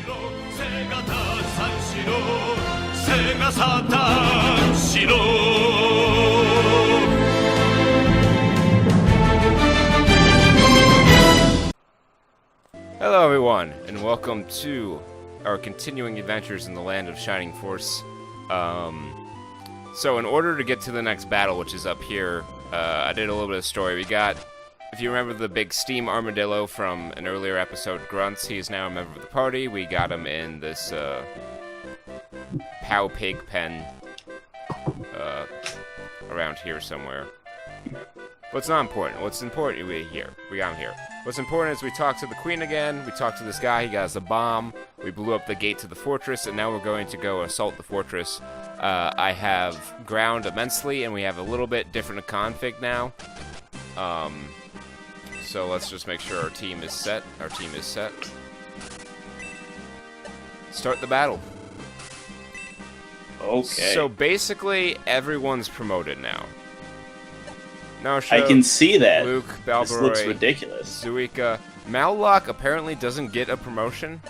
Hello everyone, and welcome to our continuing adventures in the land of Shining Force. So in order to get to the next battle, which is up here, I did a little bit of story. We got, if you remember the big steam armadillo from an earlier episode, Grunts, he is now a member of the party. We got him in this Pow Pig pen around here somewhere. What's not important? What's important? We got him here. What's important is we talked to the queen again. We talked to this guy. He got us a bomb. We blew up the gate to the fortress, and now we're going to go assault the fortress. I have ground immensely, and we have a little bit different config now. So let's just make sure our team is set. Our team is set. Start the battle. Okay. So basically, everyone's promoted now. Narsha, I can see that. Luke, Balbaroy, this looks ridiculous. Zuika. Mallock apparently doesn't get a promotion.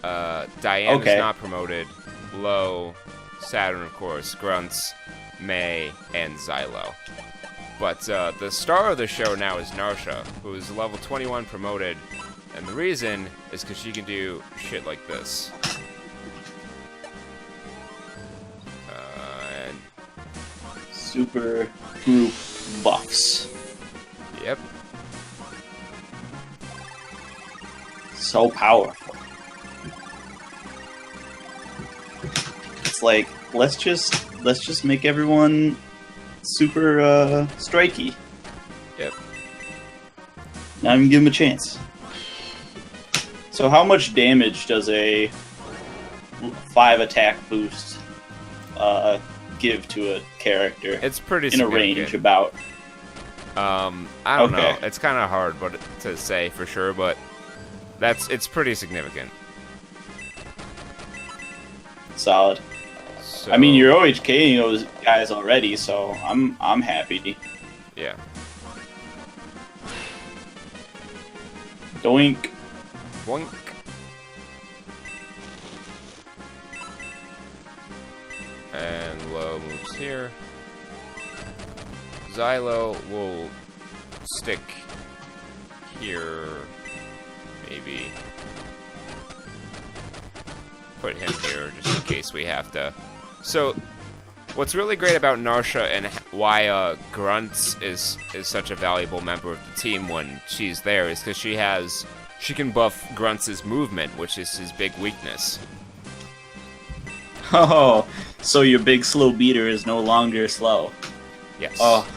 Diane is not promoted. Lo, Saturn, of course, Grunts, May, and Xylo. But the star of the show now is Narsha, who is level 21 promoted. And the reason is because she can do shit like this. And Super group buffs. Yep. So powerful. It's like let's just make everyone super strikey. Yep. Not even give them a chance. So how much damage does a 5 attack boost give to a character? It's pretty in a range about. I don't know. It's kind of hard to say for sure, but it's pretty significant. Solid. So, I mean, you're OHKing those guys already, so I'm happy. Yeah. Doink. Boink. And Lo moves here. Xylo will stick here, maybe. Put him here just in case we have to. So, what's really great about Narsha and why Grunts is such a valuable member of the team when she's there is because she can buff Grunts' movement, which is his big weakness. Oh, so your big slow beater is no longer slow. Yes. Oh.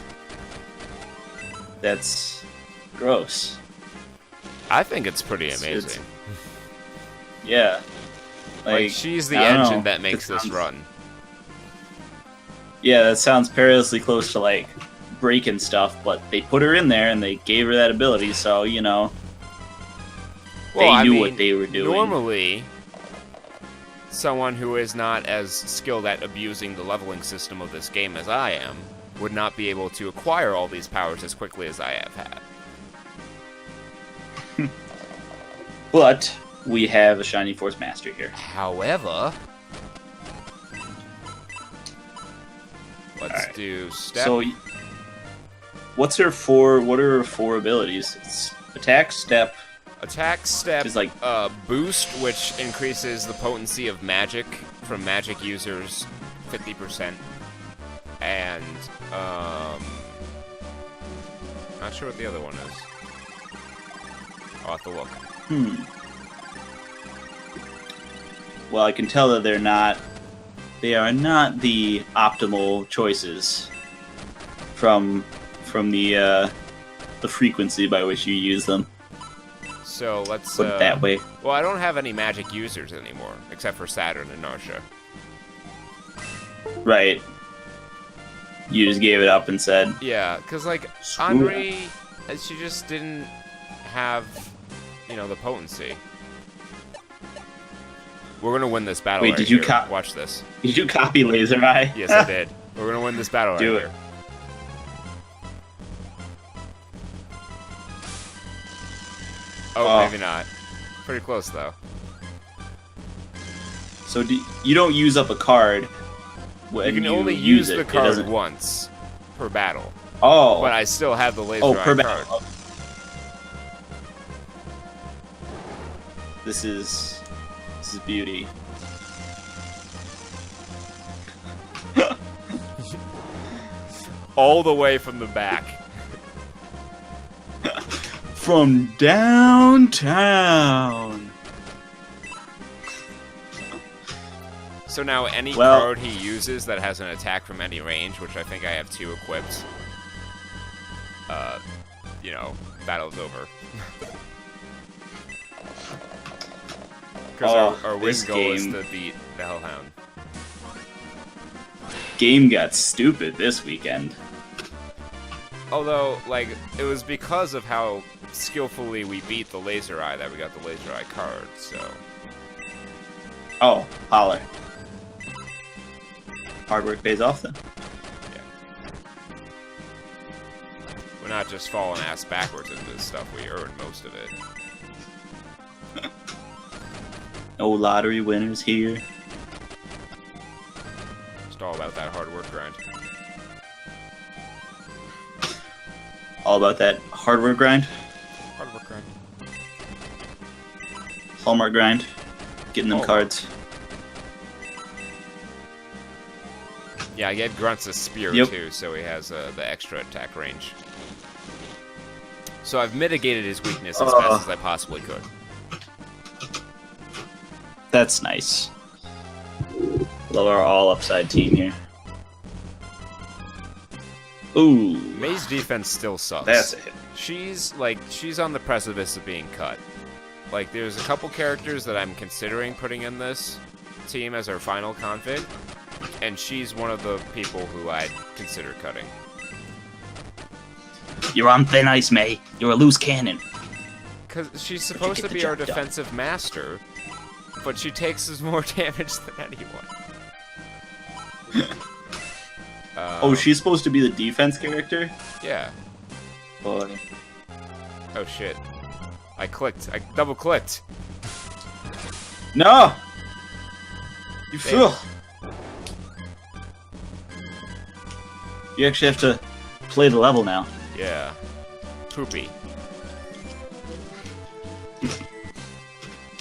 That's gross. I think it's pretty amazing. Yeah. Like she's the engine that makes this run. Yeah, that sounds perilously close to, like, breaking stuff, but they put her in there and they gave her that ability, so, you know, they knew what they were doing. Normally, someone who is not as skilled at abusing the leveling system of this game as I am would not be able to acquire all these powers as quickly as I have had. But we have a Shining Force Master here. However, let's do step. So, what are her 4 abilities? It's attack, step. Attack, step, is like boost, which increases the potency of magic from magic users 50%. And, not sure what the other one is. I'll have to look. Well, I can tell that they are not the optimal choices from the frequency by which you use them. So let's put it that way. Well, I don't have any magic users anymore, except for Saturn and Narsha. Right. You just gave it up and said... Yeah, because, like, Henri, she just didn't have, you know, the potency. We're gonna win this battle. Wait, right here. Watch this. Did you copy Laser Eye? Yes, I did. We're gonna win this battle right here. Oh, maybe not. Pretty close, though. So you don't use up a card when You can only use use the it. card once per battle. Oh. But I still have the laser eye per card. battle. This is beauty. All the way from the back. From downtown. So now any Well- card he uses that has an attack from any range, which I think I have 2 equipped, you know, battle's over. Because our win this goal is game. to beat the Hellhound. Game got stupid this weekend. Although, like, it was because of how skillfully we beat the laser eye that we got the laser eye card, so... Oh, holler. Hard work pays off then. Yeah. We're not just falling ass backwards into this stuff, we earned most of it. No lottery winners here. Just all about that hard work grind. All about that hard work grind, Hard work grind. Hallmark grind, getting them Hallmark. cards. Yeah, I gave Grunts a spear Yep. too, so he has the extra attack range. So I've mitigated his weakness as best as I possibly could. That's nice. Love our all upside team here. Ooh, May's defense still sucks. that's a hit. She's on the precipice of being cut. Like, there's a couple characters that I'm considering putting in this team as our final config, and she's one of the people who I'd consider cutting. You're on thin ice, May. You're a loose cannon. Because she's supposed to get the be our job done. defensive master, but she takes us more damage than anyone. Oh, she's supposed to be the defense character? Yeah. Boy. Oh shit. I double clicked. No! You Damn. fool! You actually have to play the level now. Yeah. Poopy.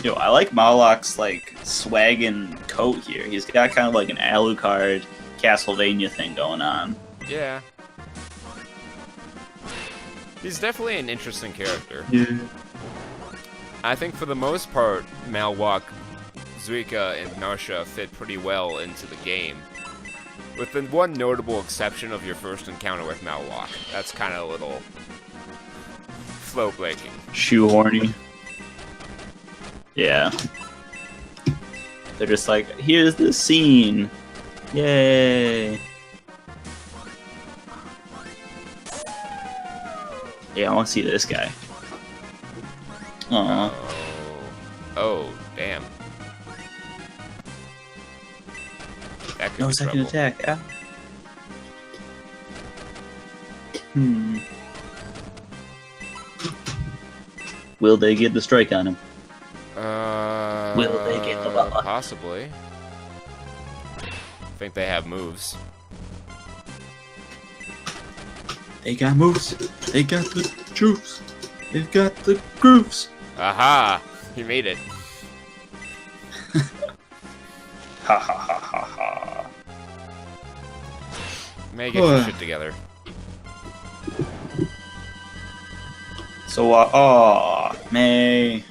Yo, I like Malok's, like, swaggin' coat here. He's got kind of like an Alucard Castlevania thing going on. Yeah. He's definitely an interesting character. Yeah. I think for the most part, Malwalk, Zuika, and Narsha fit pretty well into the game. With the one notable exception of your first encounter with Malwalk. That's kind of a little flow breaking. Shoehorny. Yeah. They're just like, here's the scene. Yay. Yeah, I want to see this guy. Aww. Oh, damn. That could No be second trouble. attack. Ah. Hmm. Will they get the strike on him? Will they get the ball? Possibly. I think they have moves. They got moves. They got the troops. They've got the grooves. Aha! He made it. Ha ha ha ha ha. May get your shit together. So, aw, May.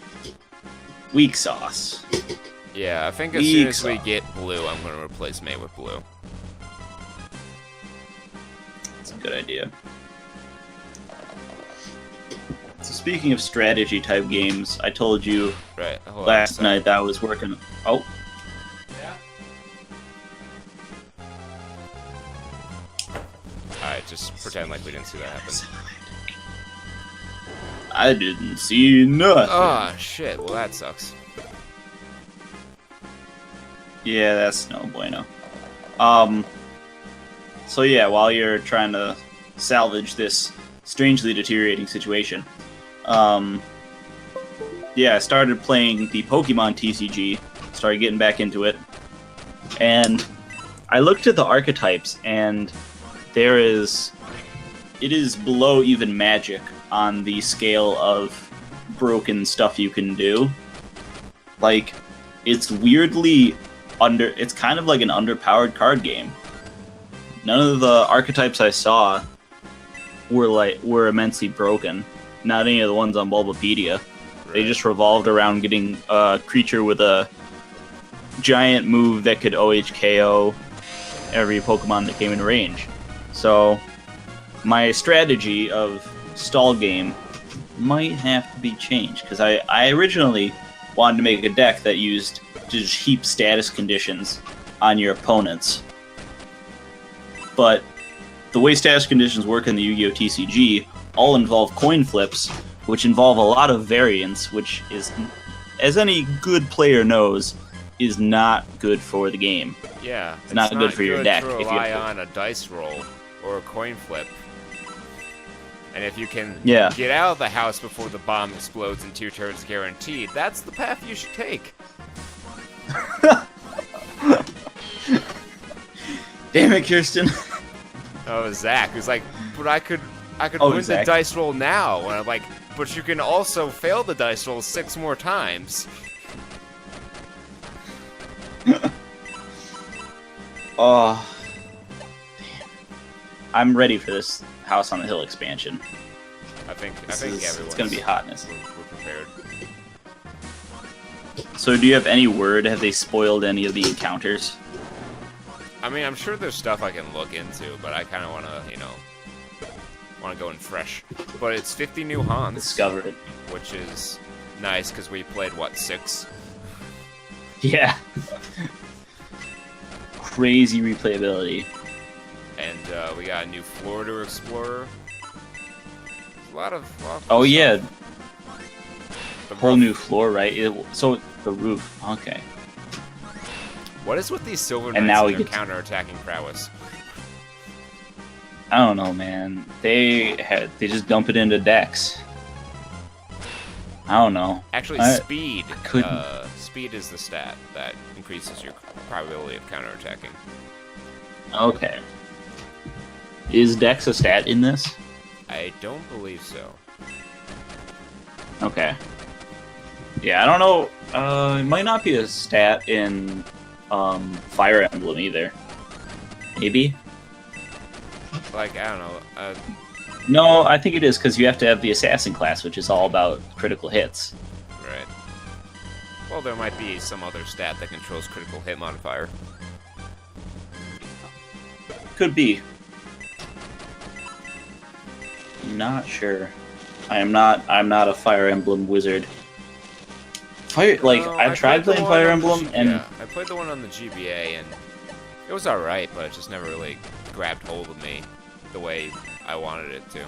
Weak sauce. Yeah, I think as soon Weak as we sauce. get blue, I'm going to replace May with blue. That's a good idea. So speaking of strategy type games, I told you Right. Hold on a last sec. night that I was working. Oh, Yeah. Alright, just pretend like we didn't see that happen. I didn't see nothing. Oh, shit. Well, that sucks. Yeah, that's no bueno. So yeah, while you're trying to salvage this strangely deteriorating situation, yeah, I started playing the Pokemon TCG started getting back into it, and I looked at the archetypes, and it is below even magic on the scale of broken stuff you can do. Like, it's weirdly it's kind of like an underpowered card game. None of the archetypes I saw were immensely broken. Not any of the ones on Bulbapedia. Right. They just revolved around getting a creature with a giant move that could OHKO every Pokemon that came in range. So my strategy of stall game might have to be changed, because I originally wanted to make a deck that used to just heap status conditions on your opponents. But the way status conditions work in the Yu-Gi-Oh! TCG all involve coin flips, which involve a lot of variance, which is, as any good player knows, is not good for the game. Yeah, it's not good for your deck. To rely on a dice roll or a coin flip. And if you can get out of the house before the bomb explodes in 2 turns guaranteed, that's the path you should take. Damn it, Kirsten. Oh, Zach, who's like, but I could win Zach. the dice roll now. And I'm like, but you can also fail the dice roll 6 more times. Oh, damn. I'm ready for this House on the Hill expansion. I think everyone's... It's gonna be hotness. We're prepared. So, do you have any word? Have they spoiled any of the encounters? I mean, I'm sure there's stuff I can look into, but I kind of want to, want to go in fresh. But it's 50 new Hans. Discover it. Which is nice, because we played, 6? Yeah. Crazy replayability. And we got a new floor to explore. A lot of oh, yeah. Stuff. The whole new floor, right? So, the roof. Okay. What is with these Silver Knights and now and their counter-attacking prowess? I don't know, man. They just dump it into decks. I don't know. Actually, speed. Speed is the stat that increases your probability of counterattacking. Okay. Is Dex a stat in this? I don't believe so. Okay. Yeah, I don't know. It might not be a stat in Fire Emblem either. Maybe? Like, I don't know. No, I think it is, because you have to have the Assassin class, which is all about critical hits. Right. Well, there might be some other stat that controls critical hit modifier. Could be. Not sure. I'm not a Fire Emblem wizard. I've tried playing Fire Emblem, and yeah, I played the one on the GBA, and it was alright, but it just never really grabbed hold of me the way I wanted it to.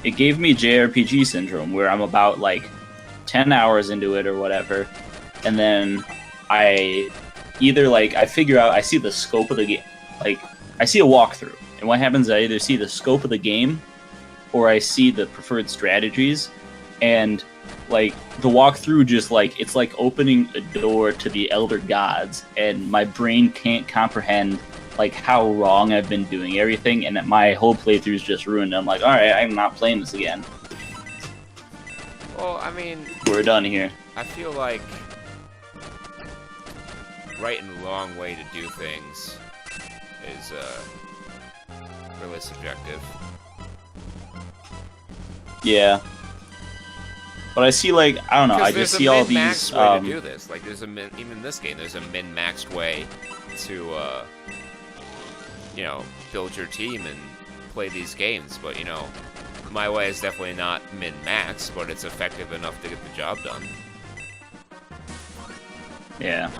It gave me JRPG syndrome, where I'm about 10 hours into it or whatever, and then I figure out, I see the scope of the game, I see a walkthrough, and what happens is I either see the scope of the game, or I see the preferred strategies, and the walkthrough just it's like opening a door to the Elder Gods, and my brain can't comprehend how wrong I've been doing everything, and that my whole playthrough is just ruined. I'm like, alright, I'm not playing this again. Well, I mean... We're done here. I feel like right and wrong way to do things is really subjective. Yeah. But I see, I don't know, I just see all these... way to do this. There's even in this game, there's a min-maxed way to, build your team and play these games. But, my way is definitely not min-maxed, but it's effective enough to get the job done. Yeah.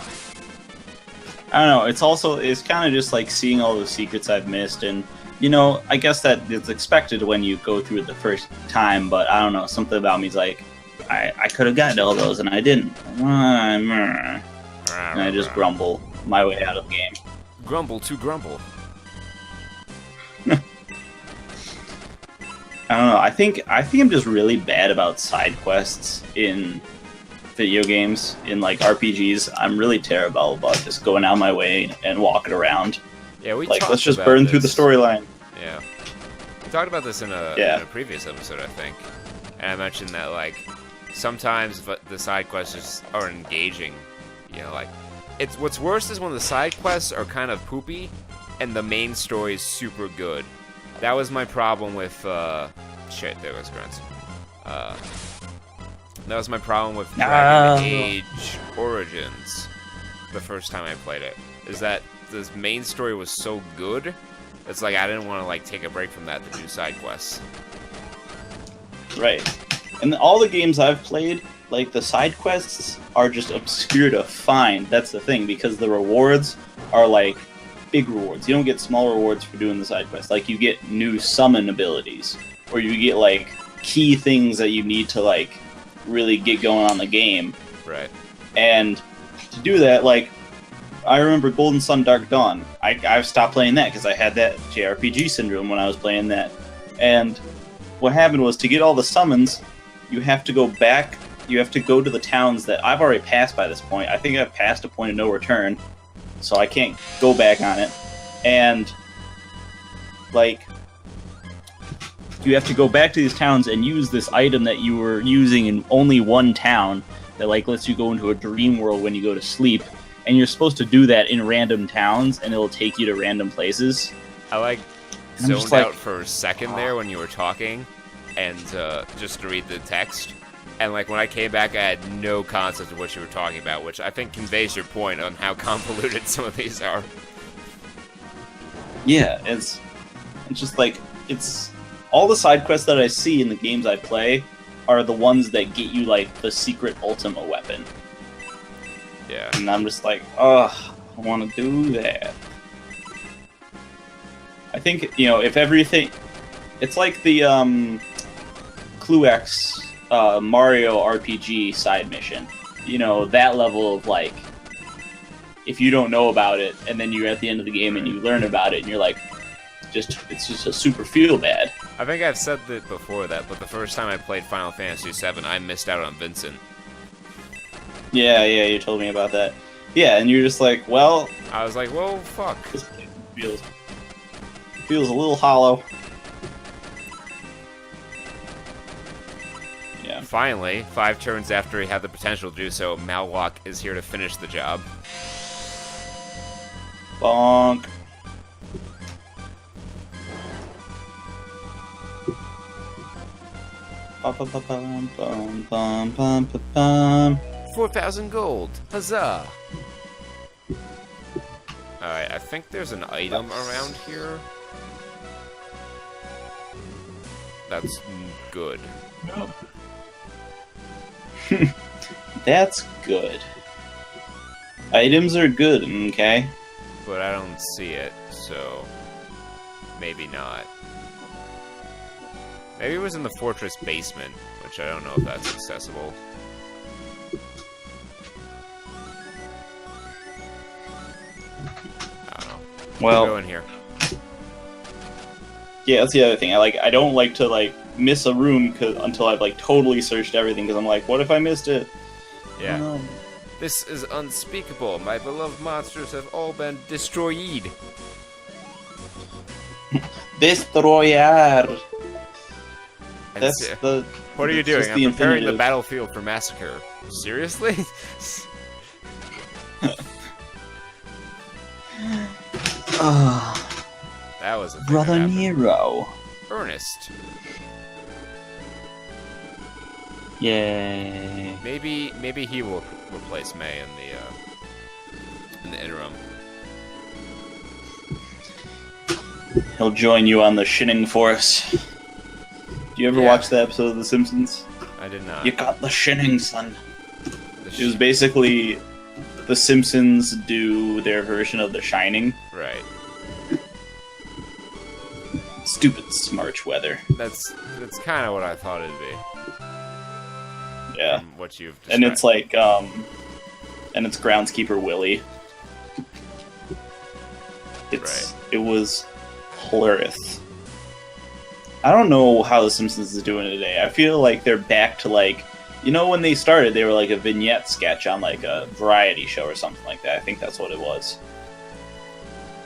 I don't know, it's kind of just seeing all the secrets I've missed, and, I guess that it's expected when you go through it the first time, but I don't know, something about me is I could have gotten all those, and I didn't. And I just grumble my way out of the game. Grumble to grumble. I don't know. I think I'm just really bad about side quests in video games, in like RPGs, I'm really terrible about just going out my way and walking around. Yeah, we Like, talked let's just about burn through the this. storyline. Yeah. We talked about this in a previous episode, I think. And I mentioned that, like, sometimes the side quests just are engaging. You know, like, what's worse is when the side quests are kind of poopy and the main story is super good. That was my problem with, shit, there was Grunts. That was my problem with Dragon Age Origins the first time I played it. Is that this main story was so good, it's like I didn't want to like take a break from that to do side quests. Right. And all the games I've played, like, the side quests are just obscure to find. That's the thing, because the rewards are, like, big rewards. You don't get small rewards for doing the side quests. Like, you get new summon abilities, or you get, like, key things that you need to, like, really get going on the game. Right. And to do that, like, I remember Golden Sun Dark Dawn. I've stopped playing that because I had that JRPG syndrome when I was playing that. And what happened was, to get all the summons, you have to go back. You have to go to the towns that I've already passed by this point. I think I've passed a point of no return, so I can't go back on it. And, like, you have to go back to these towns and use this item that you were using in only one town that, like, lets you go into a dream world when you go to sleep. And you're supposed to do that in random towns, and it'll take you to random places. I like zoned out for a second there when you were talking, and just to read the text. And like when I came back, I had no concept of what you were talking about, which I think conveys your point on how convoluted some of these are. Yeah, it's just like, it's all the side quests that I see in the games I play are the ones that get you like the secret Ultima weapon. Yeah. And I'm just like, oh, I want to do that. I think, you know, if everything... It's like the Cluex Mario RPG side mission. You know, that level of, like, if you don't know about it, and then you're at the end of the game and you learn about it, and you're like, it's just a super feel bad. I think I've said that before that, but the first time I played Final Fantasy VII, I missed out on Vincent. Yeah, you told me about that. Yeah, and you're just like, well... I was like, whoa, fuck. This feels a little hollow. Yeah. Finally, 5 turns after he had the potential to do so, Malwalk is here to finish the job. Bonk. Bum, bum, bum, bum, bum, bum, bum, bum. 4,000 gold! Huzzah! Alright, I think there's an item around here. That's good. That's good. Items are good, okay? But I don't see it, so... maybe not. Maybe it was in the fortress basement, which I don't know if that's accessible. I don't know. Well, go in here. Yeah, that's the other thing. I don't like to like miss a room until I've like totally searched everything, because I'm like, what if I missed it? Yeah. Oh, no. This is unspeakable. My beloved monsters have all been destroyed. Destroyer. And That's the. What are you it's doing? just I'm the preparing the infinitive. battlefield for massacre. Seriously? That was a thing Brother that happened. Nero. Ernest. Yay. Maybe he will replace May in the interim. He'll join you on the shinning force. Do you ever Yeah. watch the episode of The Simpsons? I did not. You got the shinning, son. The It was basically The Simpsons do their version of The Shining. right. Stupid smarch weather. That's kind of what I thought it'd be. Yeah. From what you've described. And it's like, and it's groundskeeper Willie. It was hilarious. I don't know how The Simpsons is doing today. I feel like they're back to like You know, when they started, they were like a vignette sketch on like a variety show or something like that. I think that's what it was.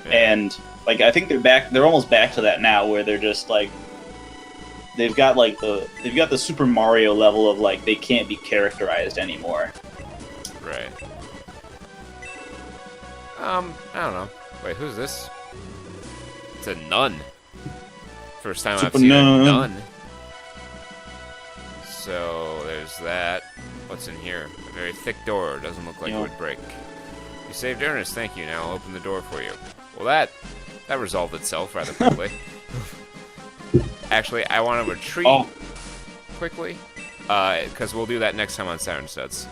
Yeah. And like, I think they're back. They're almost back to that now, where they're just like, they've got the Super Mario level of like they can't be characterized anymore. Right. I don't know. Wait, who's this? It's a nun. First time I've seen a nun. So there's that. What's in here? A very thick door. Doesn't look like it would break. You saved Ernest. Thank you. Now I'll open the door for you. Well, that resolved itself rather quickly. Actually, I want to retreat quickly, because we'll do that next time on Saturn Studs.